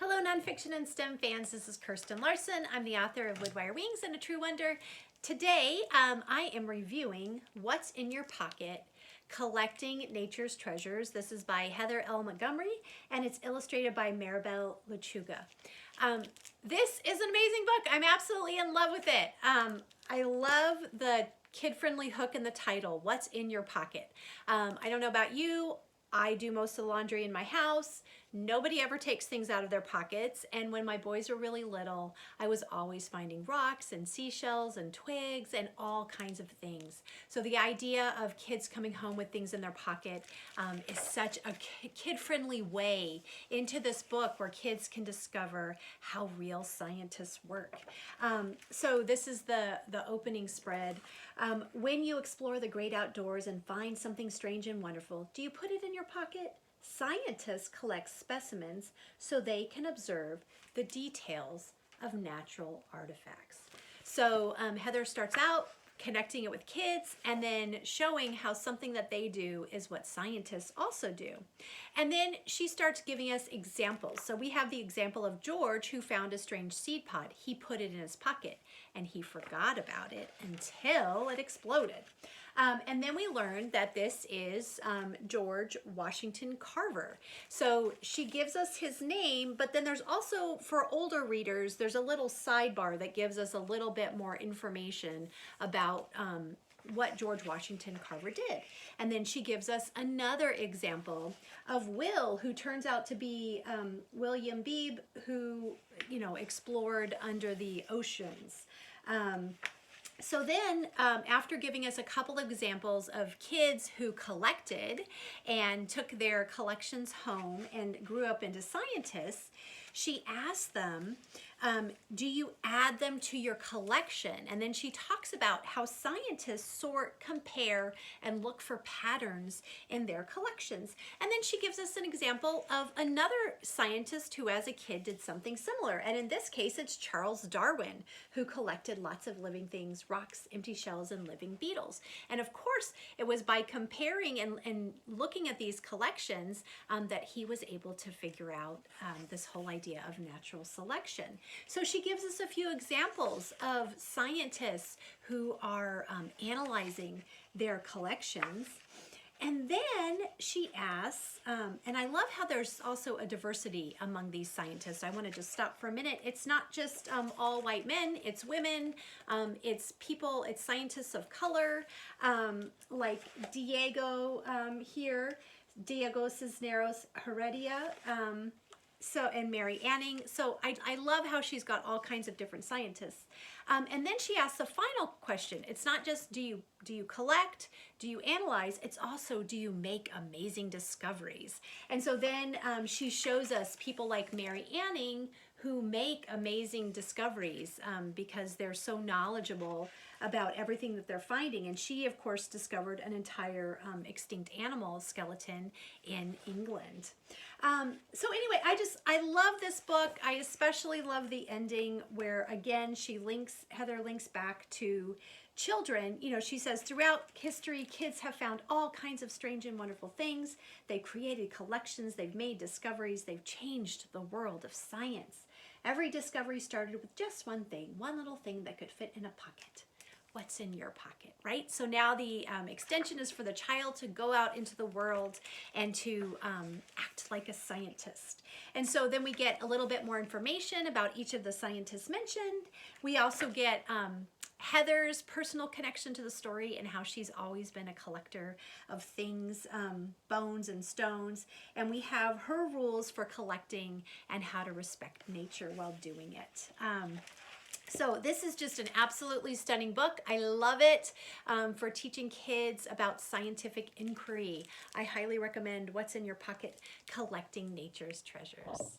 Hello, nonfiction and STEM fans. This is Kirsten Larson. I'm the author of Woodwire Wings and a True Wonder. Today, I am reviewing What's in Your Pocket, Collecting Nature's Treasures. This is by Heather L. Montgomery, and it's illustrated by Maribel Lechuga. This is an amazing book. I'm absolutely in love with it. I love the kid-friendly hook in the title, What's in Your Pocket. I don't know about you. I do most of the laundry in my house. Nobody ever takes things out of their pockets. And when my boys were really little, I was always finding rocks and seashells and twigs and all kinds of things. So the idea of kids coming home with things in their pocket is such a kid-friendly way into this book where kids can discover how real scientists work. So this is the opening spread. When you explore the great outdoors and find something strange and wonderful, do you put it in your pocket? Scientists collect specimens so they can observe the details of natural artifacts. So Heather starts out connecting it with kids and then showing how something that they do is what scientists also do. And then she starts giving us examples. So we have the example of George, who found a strange seed pod. He put it in his pocket and he forgot about it until it exploded. And then we learned that this is George Washington Carver. So she gives us his name, but then there's also, for older readers, there's a little sidebar that gives us a little bit more information about what George Washington Carver did. And then she gives us another example of Will, who turns out to be William Beebe, who, explored under the oceans. So then, after giving us a couple of examples of kids who collected and took their collections home and grew up into scientists, she asked them, do you add them to your collection? And then she talks about how scientists sort, compare, and look for patterns in their collections. And then she gives us an example of another scientist who as a kid did something similar. And in this case, it's Charles Darwin, who collected lots of living things, rocks, empty shells, and living beetles. And of course, it was by comparing and looking at these collections that he was able to figure out this whole idea of natural selection. So she gives us a few examples of scientists who are analyzing their collections. And then she asks, and I love how there's also a diversity among these scientists. I want to just stop for a minute. It's not just all white men, it's women, it's people, it's scientists of color, like Diego here, Diego Cisneros Heredia, and Mary Anning. So I love how she's got all kinds of different scientists. And then she asks the final question. It's not just do you collect, do you analyze, it's also do you make amazing discoveries. And so then she shows us people like Mary Anning who make amazing discoveries because they're so knowledgeable about everything that they're finding. And she, of course, discovered an entire extinct animal skeleton in England. So anyway, I love this book. I especially love the ending where, again, Heather links back to children. She says, throughout history, kids have found all kinds of strange and wonderful things. They've created collections, they've made discoveries, they've changed the world of science. Every discovery started with just one thing, one little thing that could fit in a pocket. What's in your pocket, right? So now the extension is for the child to go out into the world and to act like a scientist. And so then we get a little bit more information about each of the scientists mentioned. We also get Heather's personal connection to the story and how she's always been a collector of things, bones and stones. And we have her rules for collecting and how to respect nature while doing it. So this is just an absolutely stunning book. I love it for teaching kids about scientific inquiry. I highly recommend What's in Your Pocket, Collecting Nature's Treasures.